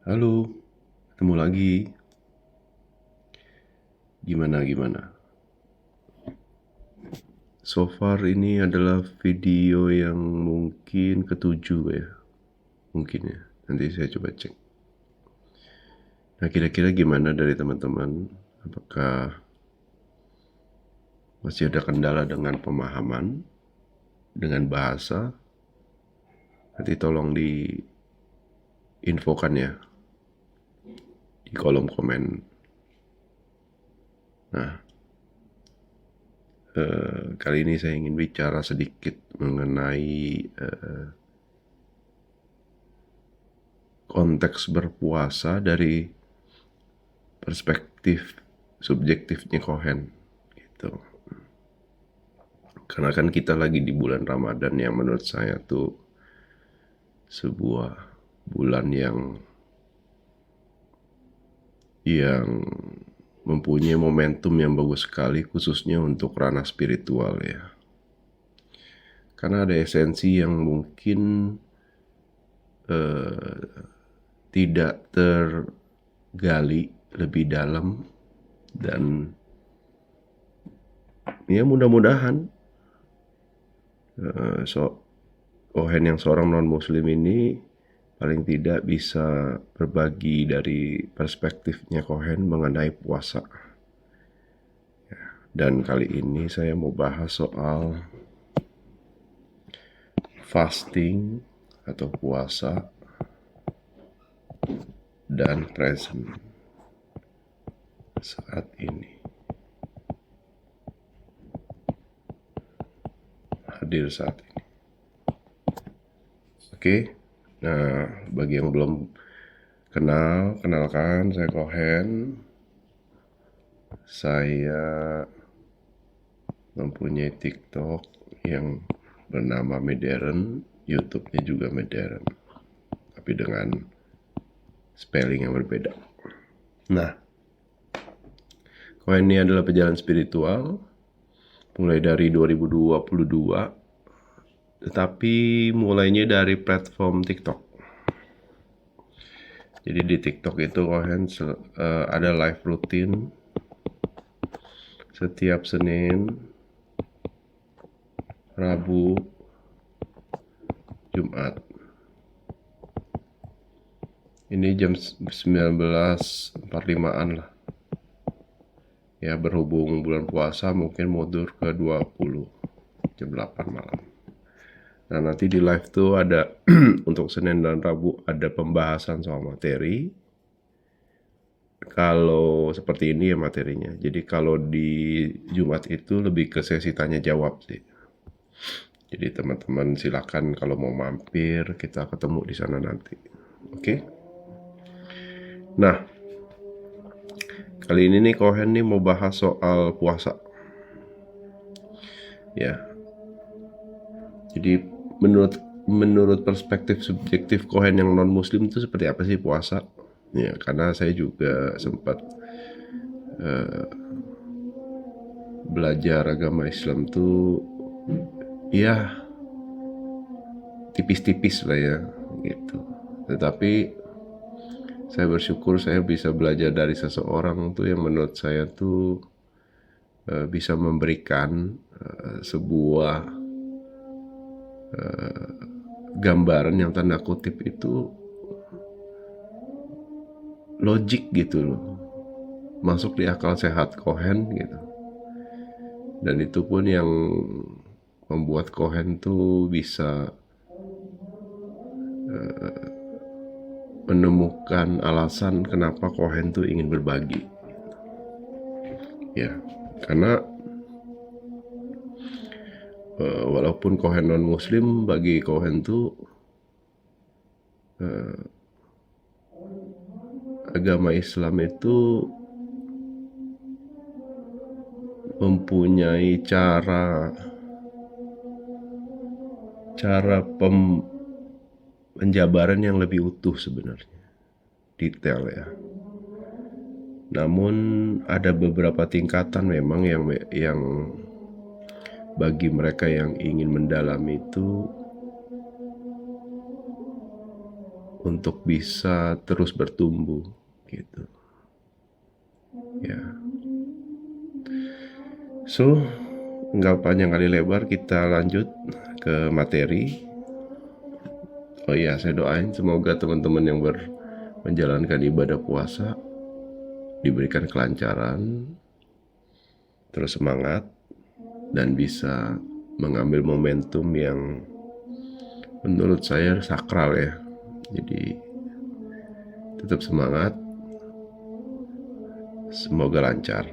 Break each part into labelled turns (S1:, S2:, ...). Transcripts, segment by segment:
S1: Halo, ketemu lagi. Gimana? So far ini adalah video yang mungkin ketujuh ya. Mungkin ya. Nanti saya coba cek. Nah, kira-kira gimana dari teman-teman? Apakah masih ada kendala dengan pemahaman, dengan bahasa? Nanti tolong diinfokan ya di kolom komen. Nah, kali ini saya ingin bicara sedikit mengenai konteks berpuasa dari perspektif subjektifnya Cohen gitu. Karena kan kita lagi di bulan Ramadan yang menurut saya tuh sebuah bulan yang mempunyai momentum yang bagus sekali khususnya untuk ranah spiritual ya. Karena ada esensi yang mungkin tidak tergali lebih dalam, dan ya mudah-mudahan Cohen yang seorang non-muslim ini paling tidak bisa berbagi dari perspektifnya Cohen mengenai puasa. Dan kali ini saya mau bahas soal fasting atau puasa dan present saat ini. Hadir saat ini. Oke. Nah, bagi yang belum kenalkan saya Cohen. Saya mempunyai TikTok yang bernama Modern, YouTube-nya juga Modern, tapi dengan spelling yang berbeda. Nah, Cohen ini adalah pejalan spiritual mulai dari 2022, tetapi mulainya dari platform TikTok. Jadi di TikTok itu Cohen ada live rutin setiap Senin, Rabu, Jumat. Ini jam 19.45-an lah. Ya, berhubung bulan puasa mungkin mundur ke 20 jam 8 malam. Nah, nanti di live tuh ada untuk Senin dan Rabu ada pembahasan soal materi. Kalau seperti ini ya materinya. Jadi kalau di Jumat itu lebih ke sesi tanya jawab sih. Jadi teman-teman silakan kalau mau mampir, kita ketemu di sana nanti. Oke? Nah, kali ini nih Cohen nih mau bahas soal puasa. Ya. Jadi menurut perspektif subjektif Cohen yang non muslim itu seperti apa sih puasa? Ya, karena saya juga sempat belajar agama Islam tuh ya tipis-tipis lah ya gitu. Tetapi saya bersyukur saya bisa belajar dari seseorang tuh yang menurut saya tuh bisa memberikan sebuah gambaran yang tanda kutip itu logik gitu loh, masuk di akal sehat Cohen gitu. Dan itu pun yang membuat Cohen tuh bisa menemukan alasan kenapa Cohen tuh ingin berbagi. Ya, karena walaupun Cohen non muslim, bagi Cohen tuh agama Islam itu mempunyai cara penjabaran yang lebih utuh sebenarnya, detail ya. Namun ada beberapa tingkatan memang yang bagi mereka yang ingin mendalami itu untuk bisa terus bertumbuh gitu. Ya. So, nggak panjang kali lebar, kita lanjut ke materi. Oh iya, saya doain semoga teman-teman yang menjalankan ibadah puasa diberikan kelancaran, terus semangat, dan bisa mengambil momentum yang menurut saya sakral ya. Jadi tetap semangat, semoga lancar.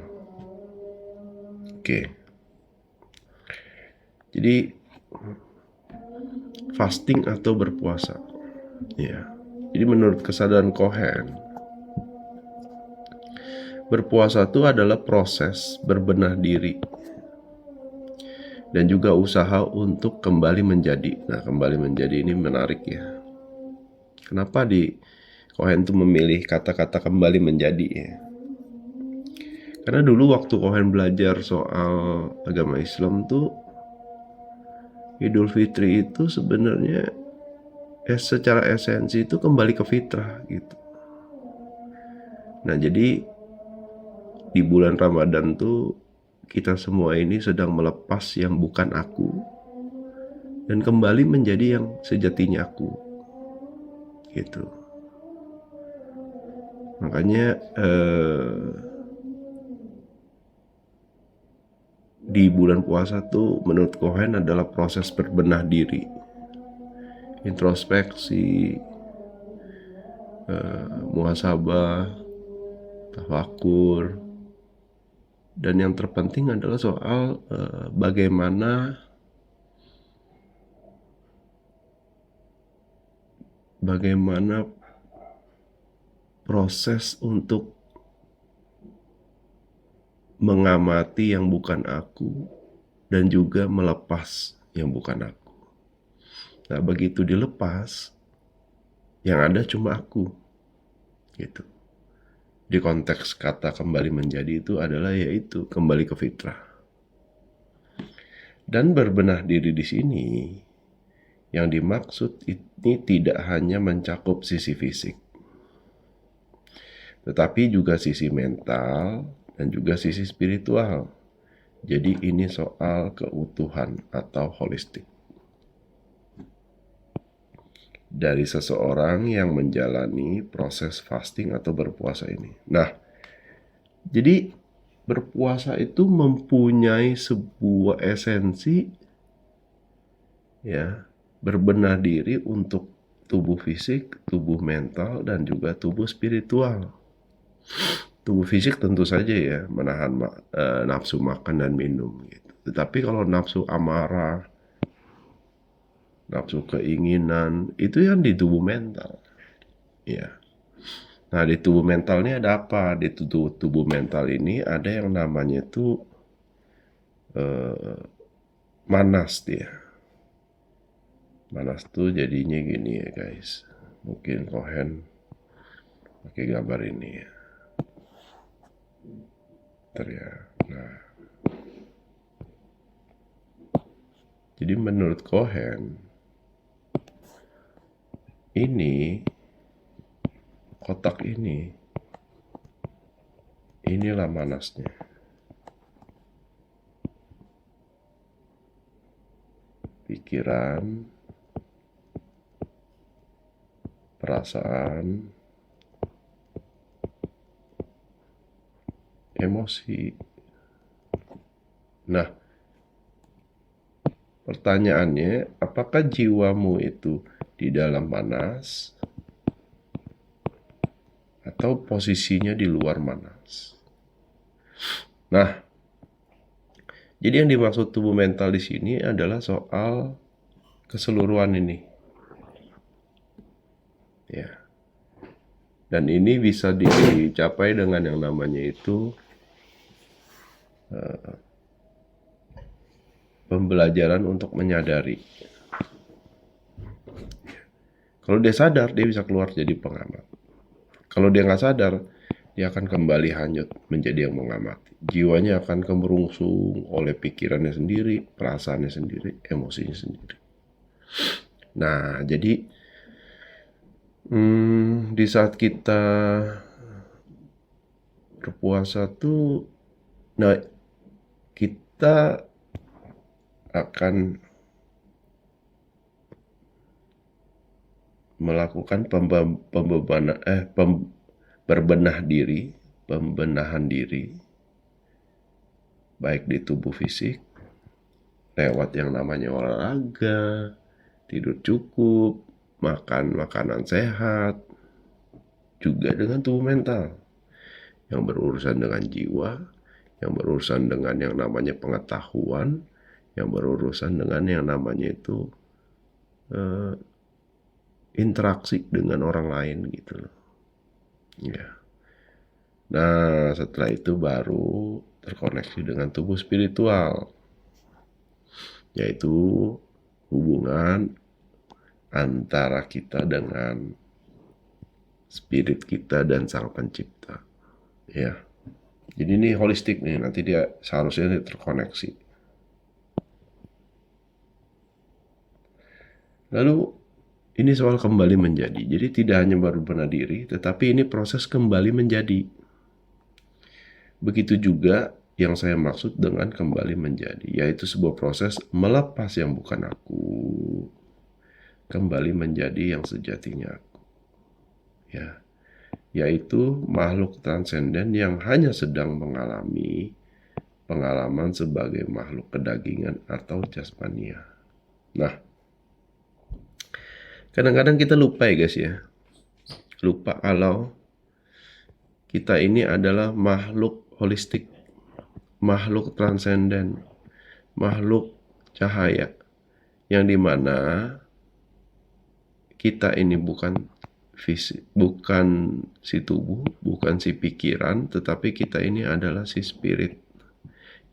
S1: Oke. Jadi fasting atau berpuasa. Ya. Jadi menurut kesadaran Cohen, berpuasa itu adalah proses berbenah diri dan juga usaha untuk kembali menjadi. Nah, kembali menjadi ini menarik ya. Kenapa di Cohen itu memilih kata-kata kembali menjadi ya? Karena dulu waktu Cohen belajar soal agama Islam tuh, Idul Fitri itu sebenarnya secara esensi itu kembali ke fitrah gitu. Nah, jadi di bulan Ramadan tuh kita semua ini sedang melepas yang bukan aku dan kembali menjadi yang sejatinya aku gitu. Makanya di bulan puasa tuh menurut Cohen adalah proses berbenah diri, introspeksi, muhasabah, tafakur, dan yang terpenting adalah soal bagaimana proses untuk mengamati yang bukan aku dan juga melepas yang bukan aku. Nah, begitu dilepas, yang ada cuma aku gitu. Di konteks kata kembali menjadi itu adalah yaitu kembali ke fitrah. Dan berbenah diri di sini yang dimaksud ini tidak hanya mencakup sisi fisik, tetapi juga sisi mental dan juga sisi spiritual. Jadi ini soal keutuhan atau holistik dari seseorang yang menjalani proses fasting atau berpuasa ini. Nah, jadi berpuasa itu mempunyai sebuah esensi ya, berbenah diri untuk tubuh fisik, tubuh mental, dan juga tubuh spiritual. Tubuh fisik tentu saja ya menahan nafsu makan dan minum gitu. Tetapi kalau nafsu amarah, nafsu keinginan, itu yang di tubuh mental. Ya. Nah, di tubuh mental ini ada apa? Di tubuh mental ini ada yang namanya itu manas dia. Manas tuh jadinya gini ya guys. Mungkin Cohen pakai gambar ini ya. Ya. Nah, jadi menurut Cohen ini kotak inilah manasnya. Pikiran, perasaan, emosi. Nah, pertanyaannya, apakah jiwamu itu di dalam manas atau posisinya di luar manas? Nah, jadi yang dimaksud tubuh mental di sini adalah soal keseluruhan ini. Ya. Dan ini bisa dicapai dengan yang namanya itu pembelajaran untuk menyadari. Kalau dia sadar, dia bisa keluar jadi pengamat. Kalau dia nggak sadar, dia akan kembali hanyut menjadi yang mengamati. Jiwanya akan kemerungsung oleh pikirannya sendiri, perasaannya sendiri, emosinya sendiri. Nah, jadi Di saat kita berpuasa tuh, nah kita akan melakukan berbenah diri, pembenahan diri, baik di tubuh fisik, lewat yang namanya olahraga, tidur cukup, makan makanan sehat, juga dengan tubuh mental yang berurusan dengan jiwa, yang berurusan dengan yang namanya pengetahuan, yang berurusan dengan yang namanya itu interaksi dengan orang lain gitu loh. Ya. Nah, setelah itu baru terkoneksi dengan tubuh spiritual, yaitu hubungan antara kita dengan spirit kita dan Sang Pencipta. Ya. Jadi ini holistik nih, nanti dia seharusnya terkoneksi. Lalu ini soal kembali menjadi. Jadi tidak hanya baru benar diri, tetapi ini proses kembali menjadi. Begitu juga yang saya maksud dengan kembali menjadi, yaitu sebuah proses melepas yang bukan aku, kembali menjadi yang sejatinya aku. Ya, yaitu makhluk transenden yang hanya sedang mengalami pengalaman sebagai makhluk kedagingan atau jasmania. Nah, kadang-kadang kita lupa ya guys ya. Lupa kalau kita ini adalah makhluk holistik, makhluk transenden, makhluk cahaya, yang dimana kita ini bukan fisik, bukan si tubuh, bukan si pikiran, tetapi kita ini adalah si spirit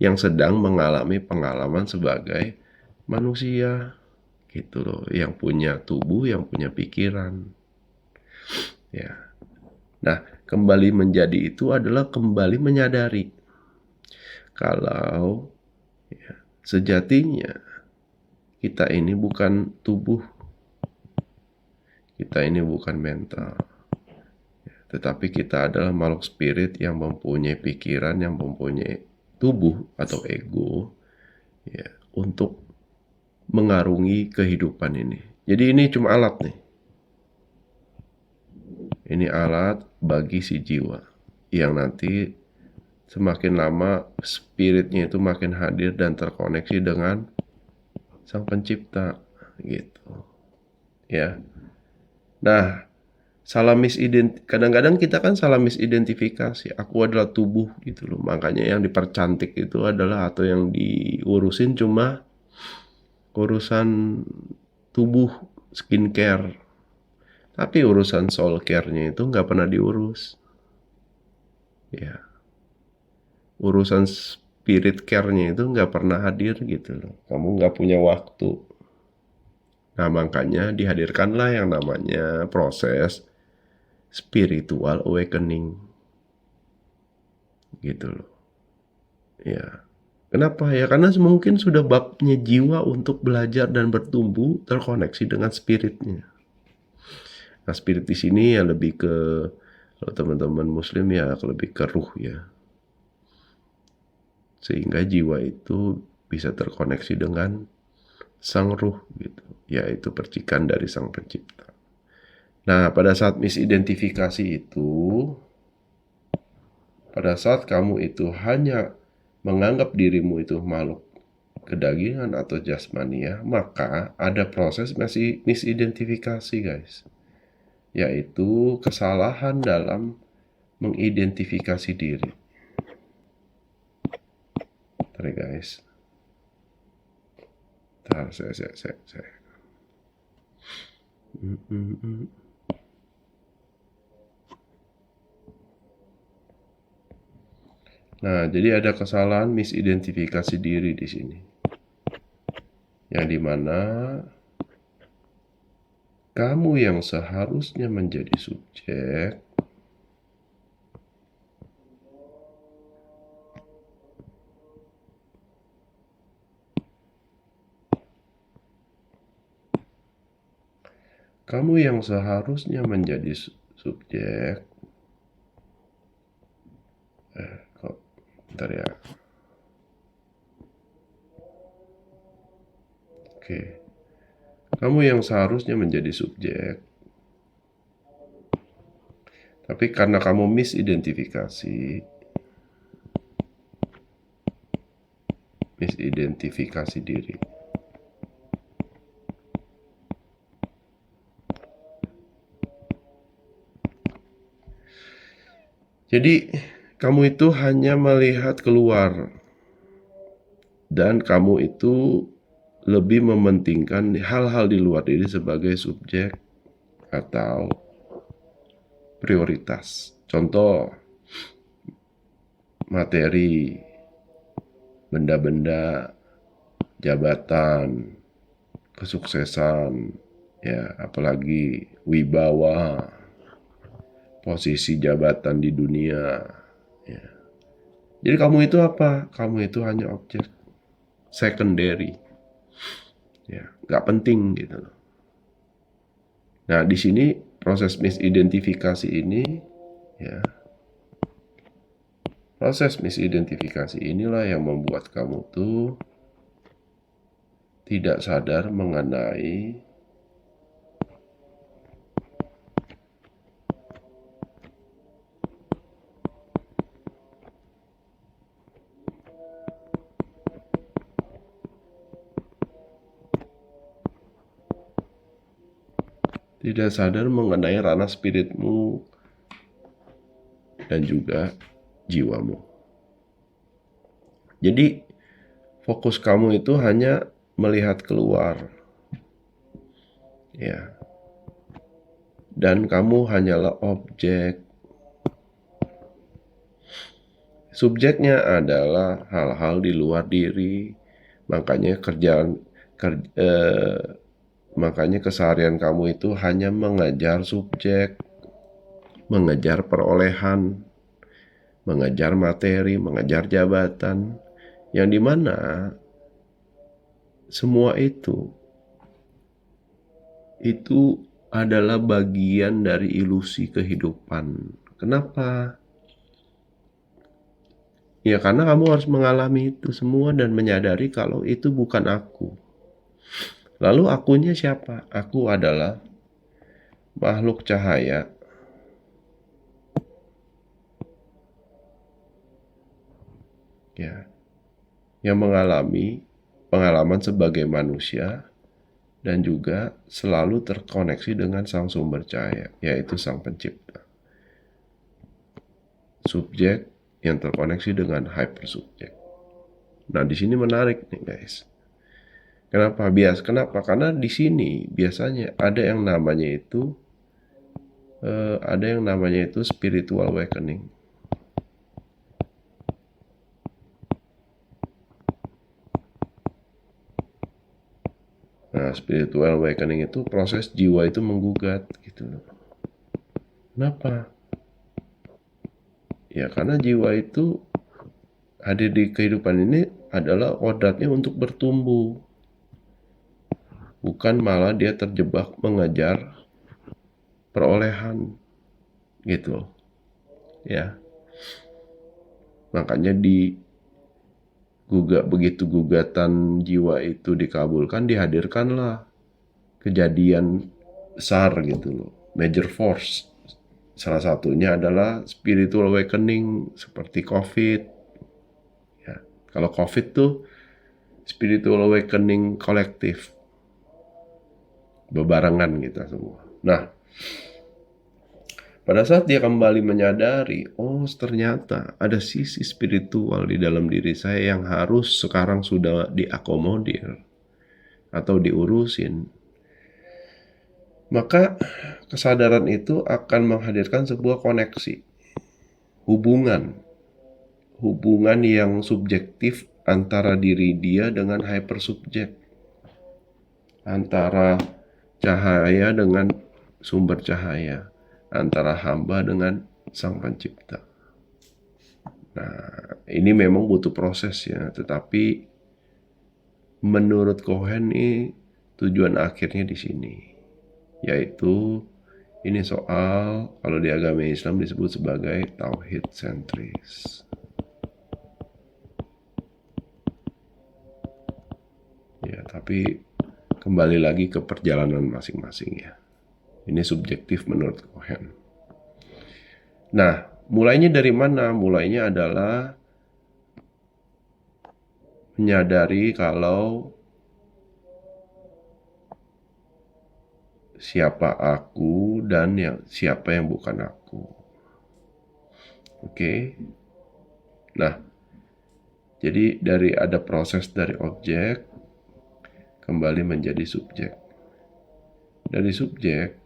S1: yang sedang mengalami pengalaman sebagai manusia gitu loh, yang punya tubuh, yang punya pikiran. Ya. Nah, kembali menjadi itu adalah kembali menyadari kalau ya, sejatinya kita ini bukan tubuh, kita ini bukan mental, tetapi kita adalah makhluk spirit yang mempunyai pikiran, yang mempunyai tubuh atau ego, ya, untuk mengarungi kehidupan ini. Jadi ini cuma alat nih. Ini alat bagi si jiwa yang nanti semakin lama spiritnya itu makin hadir dan terkoneksi dengan Sang Pencipta gitu. Ya. Nah, kadang-kadang kita kan salah misidentifikasi. Aku adalah tubuh gitu loh. Makanya yang dipercantik itu adalah, atau yang diurusin cuma urusan tubuh, skincare. Tapi urusan soul care-nya itu nggak pernah diurus. Ya, urusan spirit care-nya itu nggak pernah hadir gitu loh. Kamu nggak punya waktu. Nah, makanya dihadirkanlah yang namanya proses spiritual awakening. Gitu loh. Ya. Kenapa? Ya karena mungkin sudah babnya jiwa untuk belajar dan bertumbuh terkoneksi dengan spiritnya. Nah, spirit di sini ya lebih ke, kalau teman-teman muslim ya lebih ke ruh ya. Sehingga jiwa itu bisa terkoneksi dengan sang ruh gitu, yaitu percikan dari Sang Pencipta. Nah, pada saat misidentifikasi itu, pada saat kamu itu hanya menganggap dirimu itu makhluk kedagingan atau jasmania, maka ada proses masih misidentifikasi guys, yaitu kesalahan dalam mengidentifikasi diri. Bentar guys, saya. Nah, jadi ada kesalahan misidentifikasi diri di sini, yang dimana kamu yang seharusnya menjadi subjek Kamu yang seharusnya menjadi subjek. Kok bentar ya. Oke. Kamu yang seharusnya menjadi subjek. Tapi karena kamu misidentifikasi diri. Jadi kamu itu hanya melihat keluar dan kamu itu lebih mementingkan hal-hal di luar diri sebagai subjek atau prioritas. Contoh, materi, benda-benda, jabatan, kesuksesan, ya apalagi wibawa, posisi jabatan di dunia. Ya. Jadi kamu itu apa? Kamu itu hanya objek secondary, ya nggak penting gitu. Nah di sini proses misidentifikasi ini, ya proses misidentifikasi inilah yang membuat kamu tuh tidak sadar mengenai ranah spiritmu dan juga jiwamu. Jadi fokus kamu itu hanya melihat keluar, ya, dan kamu hanyalah objek. Subjeknya adalah hal-hal di luar diri, makanya makanya keseharian kamu itu hanya mengejar subjek, mengejar perolehan, mengejar materi, mengejar jabatan, yang dimana semua itu adalah bagian dari ilusi kehidupan. Kenapa? Ya karena kamu harus mengalami itu semua dan menyadari kalau itu bukan aku. Lalu akunya siapa? Aku adalah makhluk cahaya ya, yang mengalami pengalaman sebagai manusia dan juga selalu terkoneksi dengan sang sumber cahaya, yaitu sang pencipta. Subjek yang terkoneksi dengan hypersubjek. Nah, di sini menarik nih, guys. Kenapa? Karena di sini biasanya ada yang namanya itu spiritual awakening. Nah, spiritual awakening itu proses jiwa itu menggugat gitu loh. Kenapa? Ya karena jiwa itu hadir di kehidupan ini adalah kodratnya untuk bertumbuh. Bukan malah dia terjebak mengejar perolehan gitu loh. Ya. Makanya begitu gugatan jiwa itu dikabulkan, dihadirkanlah kejadian besar gitu loh, major force. Salah satunya adalah spiritual awakening seperti COVID. Ya, kalau COVID tuh spiritual awakening kolektif, bebarengan kita semua. Nah, pada saat dia kembali menyadari, oh ternyata ada sisi spiritual di dalam diri saya yang harus sekarang sudah diakomodir atau diurusin. Maka kesadaran itu akan menghadirkan sebuah koneksi, hubungan yang subjektif antara diri dia dengan hypersubjek, antara cahaya dengan sumber cahaya, antara hamba dengan sang pencipta. Nah, ini memang butuh proses ya, tetapi menurut Cohen ini tujuan akhirnya di sini. yaitu ini soal kalau di agama Islam disebut sebagai tauhid sentris. Ya, tapi kembali lagi ke perjalanan masing-masing ya. Ini subjektif menurut Cohen. Nah, mulainya dari mana? Mulainya adalah menyadari kalau siapa aku dan siapa yang bukan aku. Oke. Nah, jadi dari ada proses dari objek kembali menjadi subjek. Dari subjek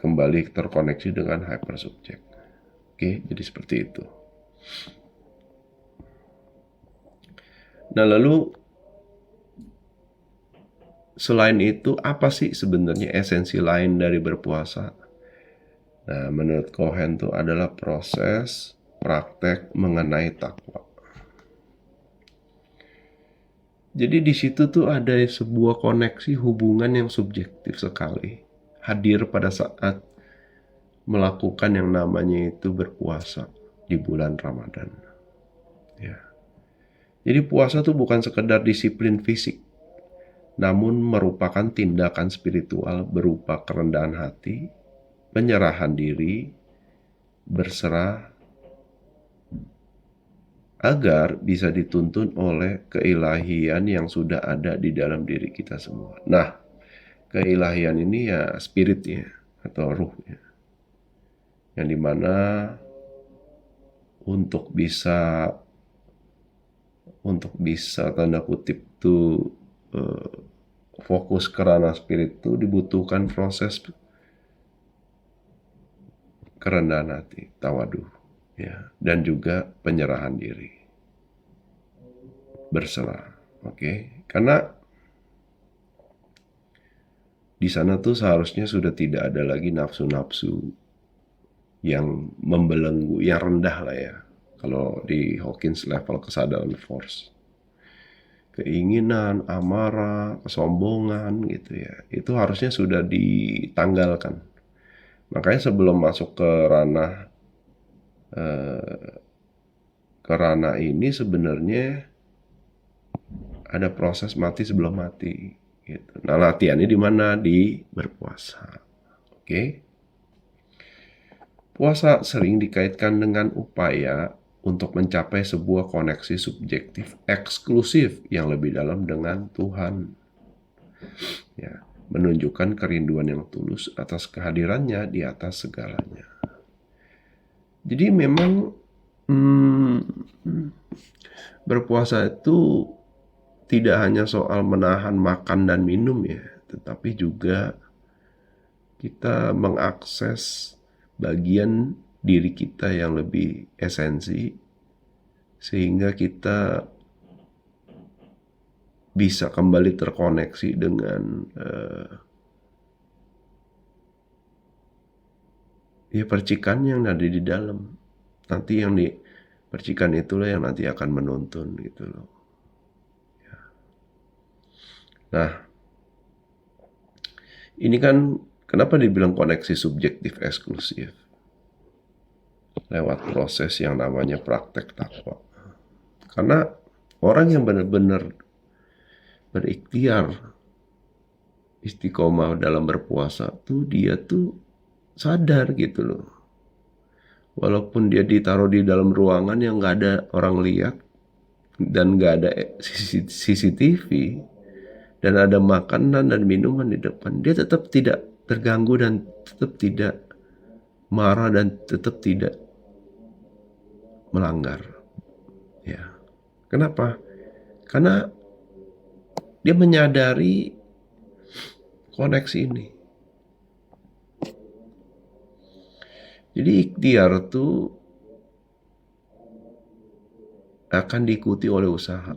S1: kembali terkoneksi dengan hypersubjek. Oke, jadi seperti itu. Nah, lalu selain itu apa sih sebenarnya esensi lain dari berpuasa? Nah, menurut Cohen itu adalah proses praktek mengenai takwa. Jadi di situ tuh ada sebuah koneksi hubungan yang subjektif sekali hadir pada saat melakukan yang namanya itu berpuasa di bulan Ramadan. Ya. Jadi puasa tuh bukan sekedar disiplin fisik, namun merupakan tindakan spiritual berupa kerendahan hati, penyerahan diri, berserah agar bisa dituntun oleh keilahian yang sudah ada di dalam diri kita semua. Nah, keilahian ini ya spiritnya atau ruhnya, yang dimana untuk bisa tanda kutip tuh fokus ke ranah spirit itu dibutuhkan proses kerendahan hati, tawaduh, ya, dan juga penyerahan diri, berserah. Oke. Karena di sana tuh seharusnya sudah tidak ada lagi nafsu-nafsu yang membelenggu, yang rendah lah ya. Kalau di Hawkins level kesadaran force. Keinginan, amarah, kesombongan gitu ya. Itu harusnya sudah ditanggalkan. Makanya sebelum masuk ke ranah ini sebenarnya ada proses mati sebelum mati gitu. Nah, latihannya di mana? Di berpuasa. Oke. Puasa sering dikaitkan dengan upaya untuk mencapai sebuah koneksi subjektif eksklusif yang lebih dalam dengan Tuhan. Ya, menunjukkan kerinduan yang tulus atas kehadirannya di atas segalanya. Jadi memang berpuasa itu tidak hanya soal menahan makan dan minum ya, tetapi juga kita mengakses bagian diri kita yang lebih esensi sehingga kita bisa kembali terkoneksi dengan ya percikan yang ada di dalam. Nanti yang di percikan itulah yang nanti akan menuntun gitu loh. Ya. Nah, ini kan kenapa dibilang koneksi subjektif eksklusif? Lewat proses yang namanya praktek takwa. Karena orang yang benar-benar berikhtiar istiqomah dalam berpuasa tuh dia tuh sadar gitu loh. Walaupun dia ditaruh di dalam ruangan yang nggak ada orang lihat dan nggak ada CCTV dan ada makanan dan minuman di depan, dia tetap tidak terganggu dan tetap tidak marah dan tetap tidak melanggar. Ya. Kenapa? Karena dia menyadari koneksi ini. Jadi ikhtiar itu akan diikuti oleh usaha.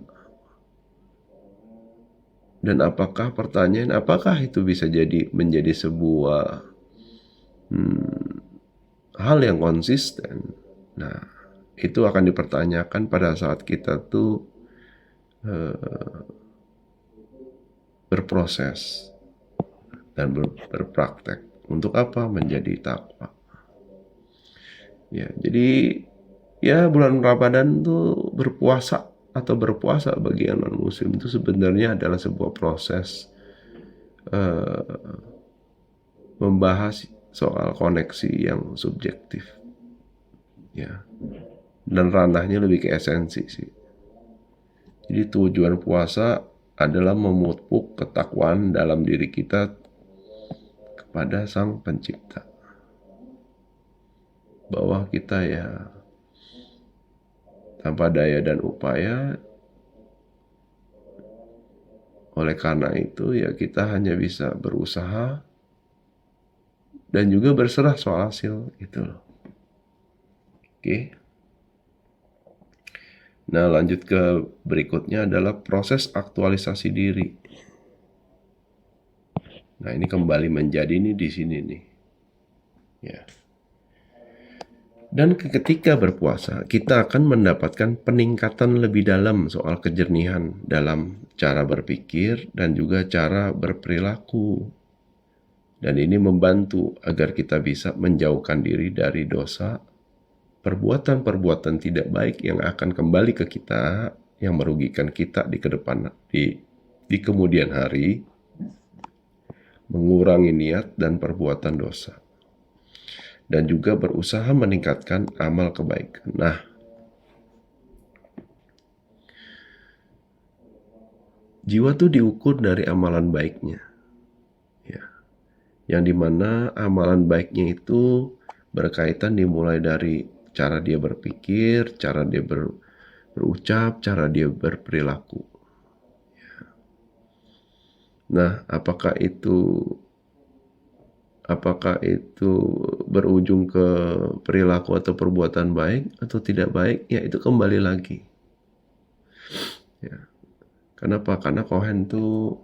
S1: Dan apakah itu bisa menjadi sebuah hal yang konsisten? Nah, itu akan dipertanyakan pada saat kita tuh berproses dan berpraktek. Untuk apa? Menjadi takwa. Ya, jadi ya bulan Ramadan tuh berpuasa bagi yang non muslim itu sebenarnya adalah sebuah proses eh, membahas soal koneksi yang subjektif, ya, dan ranahnya lebih ke esensi sih. Jadi tujuan puasa adalah memupuk ketakwaan dalam diri kita kepada Sang Pencipta, bahwa kita ya tanpa daya dan upaya, oleh karena itu ya kita hanya bisa berusaha dan juga berserah soal hasil gitu loh. Oke. Nah, lanjut ke berikutnya adalah proses aktualisasi diri. Nah, ini kembali menjadi ini di sini nih. Ya. Dan ketika berpuasa, kita akan mendapatkan peningkatan lebih dalam soal kejernihan dalam cara berpikir dan juga cara berperilaku. Dan ini membantu agar kita bisa menjauhkan diri dari dosa, perbuatan-perbuatan tidak baik yang akan kembali ke kita, yang merugikan kita di kedepan, di kemudian hari, mengurangi niat dan perbuatan dosa, dan juga berusaha meningkatkan amal kebaikan. Nah, jiwa tuh diukur dari amalan baiknya, ya, yang dimana amalan baiknya itu berkaitan dimulai dari cara dia berpikir, cara dia berucap, cara dia berperilaku. Nah, apakah itu berujung ke perilaku atau perbuatan baik atau tidak baik? Ya, itu kembali lagi. Ya. Kenapa? Karena Cohen tuh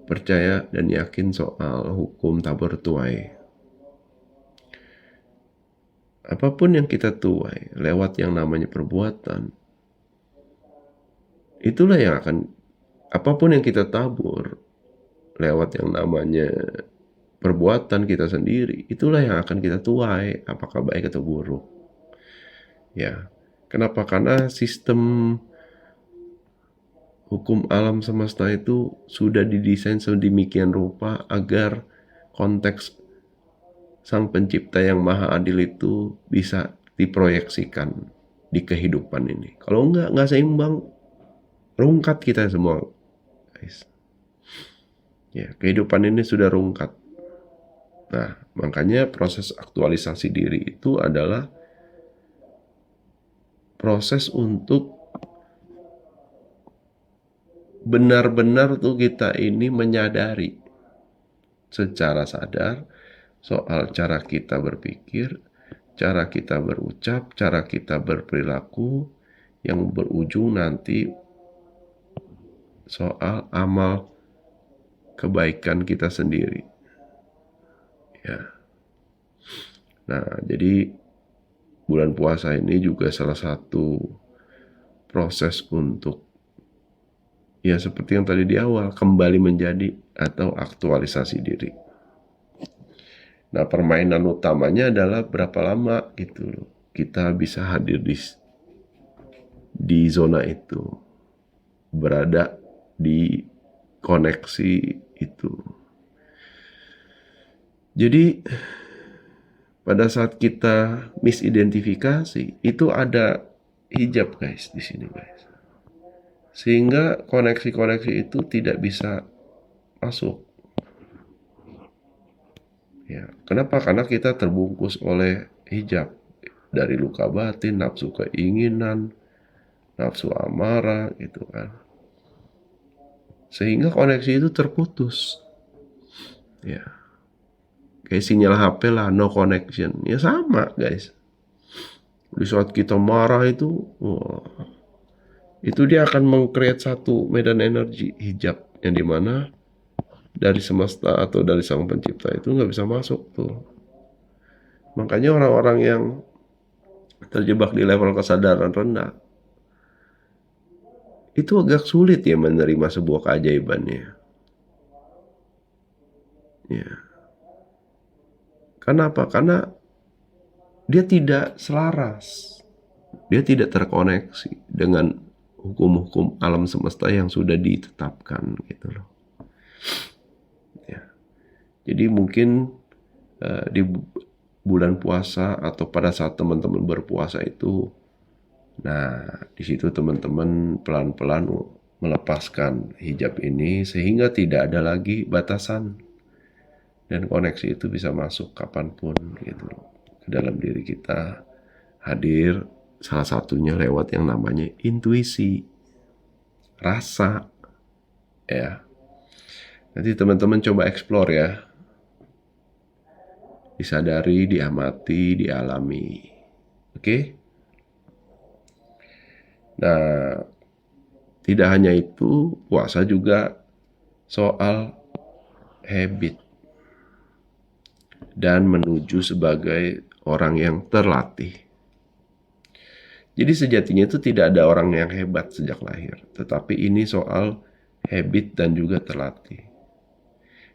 S1: percaya dan yakin soal hukum tabur tuai. Apapun yang kita tuai lewat yang namanya perbuatan, itulah yang akan, apapun yang kita tabur lewat yang namanya perbuatan kita sendiri, itulah yang akan kita tuai, apakah baik atau buruk. Ya, kenapa? Karena sistem hukum alam semesta itu sudah didesain sedemikian rupa agar konteks Sang Pencipta yang Maha Adil itu bisa diproyeksikan di kehidupan ini. Kalau nggak seimbang, rungkat kita semua, guys. Ya, kehidupan ini sudah rungkat. Nah, makanya proses aktualisasi diri itu adalah proses untuk benar-benar tuh kita ini menyadari secara sadar soal cara kita berpikir, cara kita berucap, cara kita berperilaku yang berujung nanti soal amal kebaikan kita sendiri. Ya. Nah, jadi bulan puasa ini juga salah satu proses untuk, ya seperti yang tadi di awal, kembali menjadi atau aktualisasi diri. Nah, permainan utamanya adalah berapa lama gitu loh kita bisa hadir di zona itu, berada di koneksi itu. Jadi pada saat kita misidentifikasi itu ada hijab, guys, di sini, guys. Sehingga koneksi-koneksi itu tidak bisa masuk. Ya, kenapa? Karena kita terbungkus oleh hijab dari luka batin, nafsu keinginan, nafsu amarah gitu kan. Sehingga koneksi itu terputus. Ya. Kayak sinyal HP lah, no connection. Ya sama, guys. Di saat kita marah itu, wah, itu dia akan meng-create satu medan energi hijab yang dimana dari semesta atau dari Sang Pencipta itu nggak bisa masuk tuh. Makanya orang-orang yang terjebak di level kesadaran rendah itu agak sulit ya menerima sebuah keajaibannya. Ya. Kenapa? Karena dia tidak selaras, dia tidak terkoneksi dengan hukum-hukum alam semesta yang sudah ditetapkan gitu loh. Ya. Jadi mungkin di bulan puasa atau pada saat teman-teman berpuasa itu, nah di situ teman-teman pelan-pelan melepaskan hijab ini sehingga tidak ada lagi batasan dan koneksi itu bisa masuk kapanpun gitu loh ke dalam diri kita, hadir salah satunya lewat yang namanya intuisi, rasa ya. Nanti teman-teman coba explore ya, disadari, diamati, dialami. Oke? Nah, tidak hanya itu, puasa juga soal habit dan menuju sebagai orang yang terlatih. Jadi sejatinya itu tidak ada orang yang hebat sejak lahir, tetapi ini soal habit dan juga terlatih.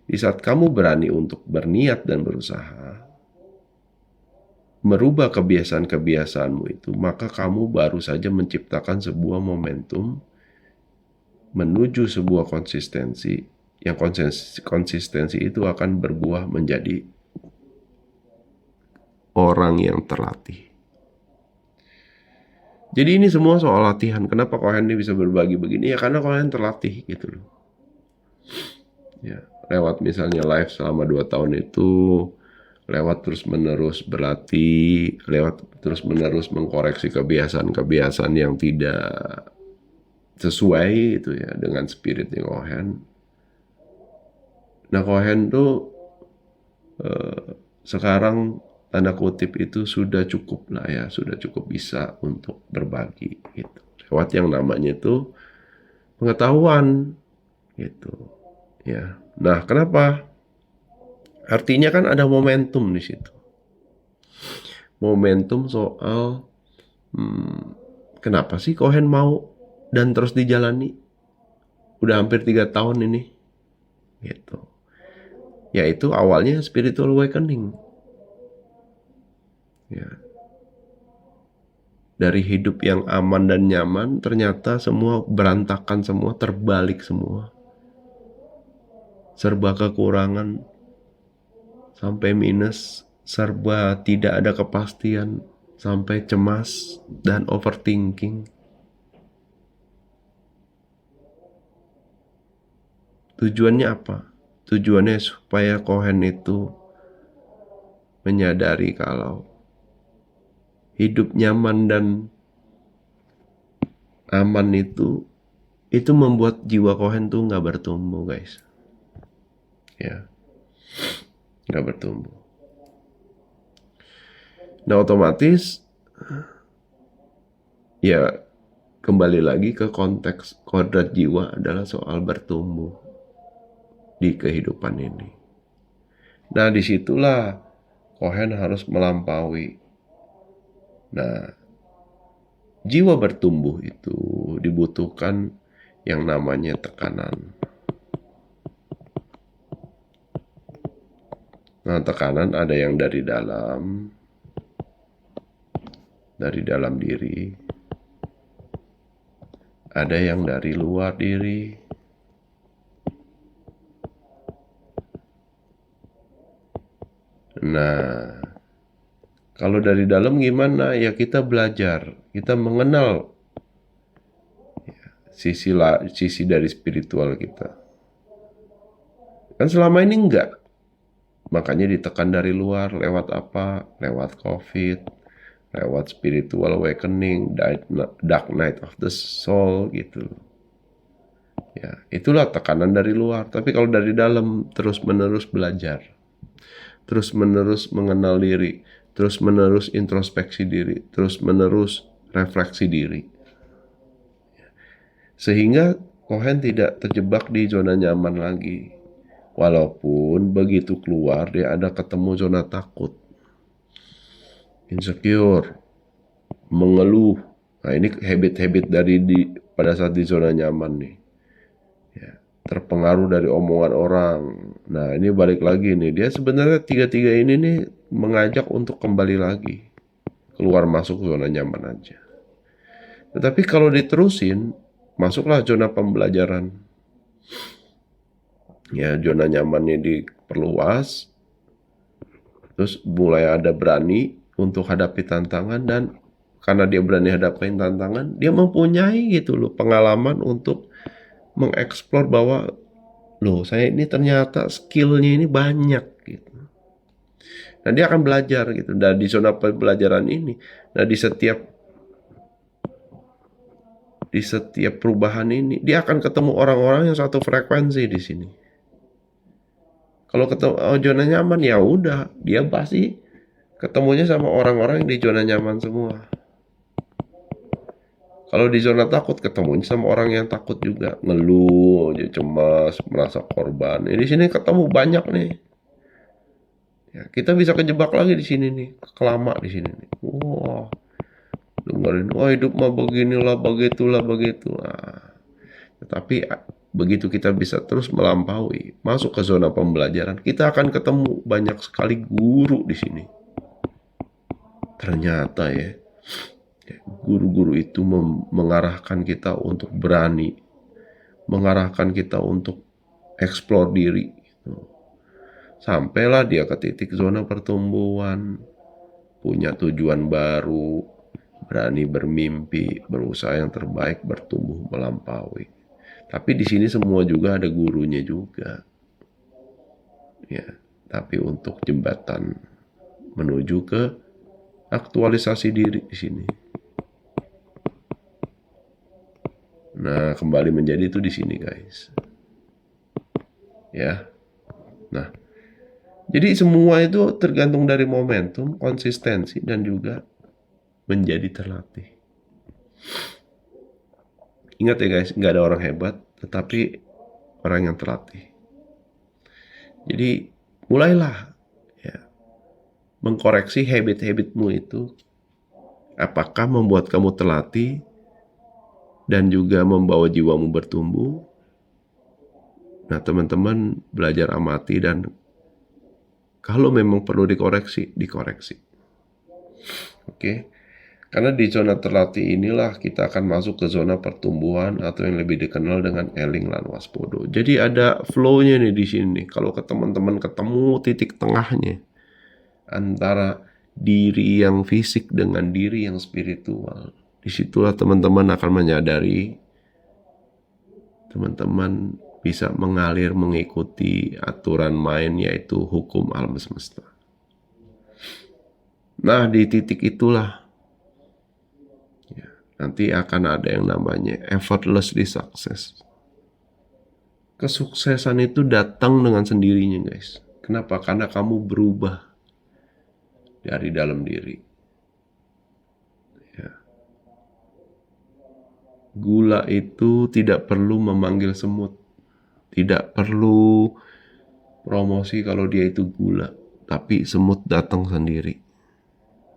S1: Di saat kamu berani untuk berniat dan berusaha merubah kebiasaan-kebiasaanmu itu, maka kamu baru saja menciptakan sebuah momentum menuju sebuah konsistensi, yang konsistensi itu akan berbuah menjadi orang yang terlatih. Jadi ini semua soal latihan. Kenapa Kohen ini bisa berbagi begini? Ya karena Kohen terlatih gitu loh. Ya, lewat misalnya live selama 2 tahun itu, lewat terus-menerus berlatih, lewat terus-menerus mengkoreksi kebiasaan-kebiasaan yang tidak sesuai itu ya dengan spiritnya Kohen. Nah Kohen tuh sekarang tanda kutip itu sudah cukup lah ya, sudah cukup bisa untuk berbagi gitu. Lewat yang namanya itu pengetahuan gitu ya. Nah, kenapa? Artinya kan ada momentum di situ. Momentum soal kenapa sih Kohen mau dan terus dijalani? Udah hampir 3 tahun ini gitu. Yaitu awalnya spiritual awakening. Ya. Dari hidup yang aman dan nyaman, ternyata semua berantakan, semua terbalik semua. Serba kekurangan, sampai minus, serba tidak ada kepastian, sampai cemas dan overthinking. Tujuannya apa? Tujuannya supaya Kohen itu menyadari kalau hidup nyaman dan aman itu membuat jiwa Kohen tuh nggak bertumbuh, guys. Ya, nggak bertumbuh. Nah, otomatis ya kembali lagi ke konteks kodrat jiwa adalah soal bertumbuh di kehidupan ini. Nah, disitulah Kohen harus melampaui. Nah, jiwa bertumbuh itu dibutuhkan yang namanya tekanan. Nah, tekanan ada yang dari dalam diri, ada yang dari luar diri. Nah, kalau dari dalam gimana? Ya kita belajar, kita mengenal sisi dari spiritual kita. Kan selama ini enggak. Makanya ditekan dari luar lewat apa? Lewat COVID, lewat spiritual awakening, dark night of the soul gitu. Ya, itulah tekanan dari luar. Tapi kalau dari dalam terus-menerus belajar, terus-menerus mengenal diri, terus-menerus introspeksi diri, terus-menerus refleksi diri. Sehingga Kohen tidak terjebak di zona nyaman lagi. Walaupun begitu keluar dia ada ketemu zona takut, insecure, mengeluh. Nah ini habit-habit pada saat di zona nyaman nih. Ya. terpengaruh dari omongan orang. Nah, ini balik lagi nih, dia sebenarnya tiga-tiga ini nih mengajak untuk kembali lagi, keluar masuk zona nyaman aja. Tetapi kalau diterusin, masuklah zona pembelajaran. Ya, zona nyamannya diperluas, terus mulai ada berani untuk hadapi tantangan, dan karena dia berani hadapin tantangan, dia mempunyai gitu loh pengalaman untuk mengeksplor bahwa loh saya ini ternyata skillnya ini banyak gitu. Nah dia akan belajar gitu. Dan di zona pembelajaran ini, nah di setiap perubahan ini dia akan ketemu orang-orang yang satu frekuensi di sini. Kalau ketemu zona nyaman ya udah, dia pasti ketemunya sama orang-orang yang di zona nyaman semua. Kalau di zona takut ketemunya sama orang yang takut juga, ngeluh, cemas, merasa korban. Di sini ketemu banyak nih. Ya, kita bisa kejebak lagi di sini nih, kelama di sini nih. Wah, dengerin, wah hidup mah beginilah, begitulah, begitu. Nah, tetapi begitu kita bisa terus melampaui, masuk ke zona pembelajaran, kita akan ketemu banyak sekali guru di sini. Ternyata ya, guru-guru itu mengarahkan kita untuk berani, mengarahkan kita untuk eksplor diri. Sampailah dia ke titik zona pertumbuhan, punya tujuan baru, berani bermimpi, berusaha yang terbaik, bertumbuh melampaui. Tapi di sini semua juga ada gurunya juga. Ya, tapi untuk jembatan menuju ke aktualisasi diri di sini. Nah, kembali menjadi itu di sini, guys. Ya. Nah, jadi semua itu tergantung dari momentum, konsistensi, dan juga menjadi terlatih. Ingat ya guys, nggak ada orang hebat, tetapi orang yang terlatih. Jadi mulailah ya, mengkoreksi habit-habitmu itu. Apakah membuat kamu terlatih dan juga membawa jiwamu bertumbuh? Nah teman-teman belajar amati, dan kalau memang perlu dikoreksi, dikoreksi. Oke. Karena di zona terlatih inilah kita akan masuk ke zona pertumbuhan atau yang lebih dikenal dengan eling lan waspodo. Jadi ada flow-nya nih di sini. Kalau ke teman-teman ketemu titik tengahnya antara diri yang fisik dengan diri yang spiritual. Disitulah teman-teman akan menyadari teman-teman bisa mengalir mengikuti aturan main, yaitu hukum alam semesta. Nah di titik itulah nanti akan ada yang namanya effortlessly success. Kesuksesan itu datang dengan sendirinya guys. Kenapa? Karena kamu berubah dari dalam diri. Ya. Gula itu tidak perlu memanggil semut. Tidak perlu promosi kalau dia itu gula. Tapi semut datang sendiri.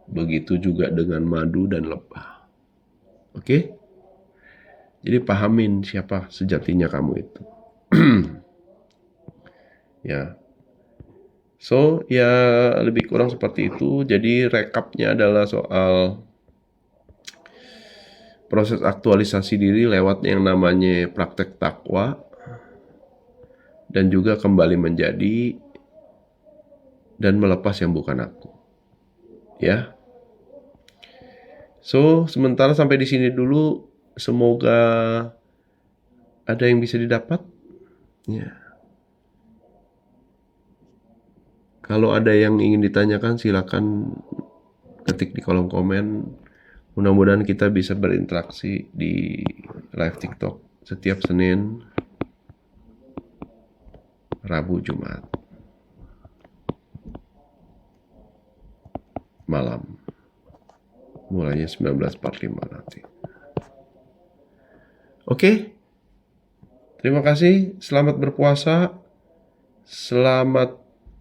S1: Begitu juga dengan madu dan lebah. Oke? Jadi pahamin siapa sejatinya kamu itu. Ya. So, ya lebih kurang seperti itu. Jadi rekapnya adalah soal proses aktualisasi diri lewat yang namanya praktek takwa, dan juga kembali menjadi dan melepas yang bukan aku. Ya. So, sementara sampai di sini dulu. Semoga ada yang bisa didapat. Ya. Kalau ada yang ingin ditanyakan, silakan ketik di kolom komen. Mudah-mudahan kita bisa berinteraksi di live TikTok setiap Senin, Rabu, Jumat malam. Mulainya 19.45 nanti. Oke. Terima kasih. Selamat berpuasa. Selamat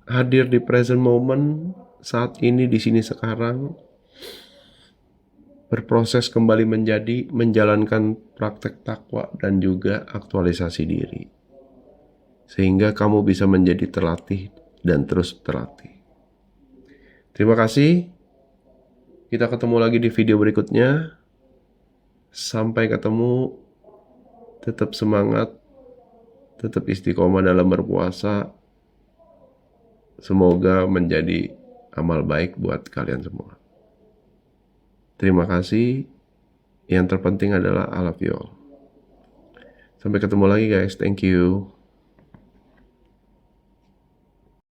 S1: hadir di present moment saat ini, di sini sekarang. Berproses kembali menjadi, menjalankan praktek takwa dan juga aktualisasi diri. sehingga kamu bisa menjadi terlatih dan terus terlatih. Terima kasih. Kita ketemu lagi di video berikutnya. Sampai ketemu. Tetap semangat. Tetap istiqomah dalam berpuasa. Semoga menjadi amal baik buat kalian semua. Terima kasih. Yang terpenting adalah I love you all. Sampai ketemu lagi guys. Thank you.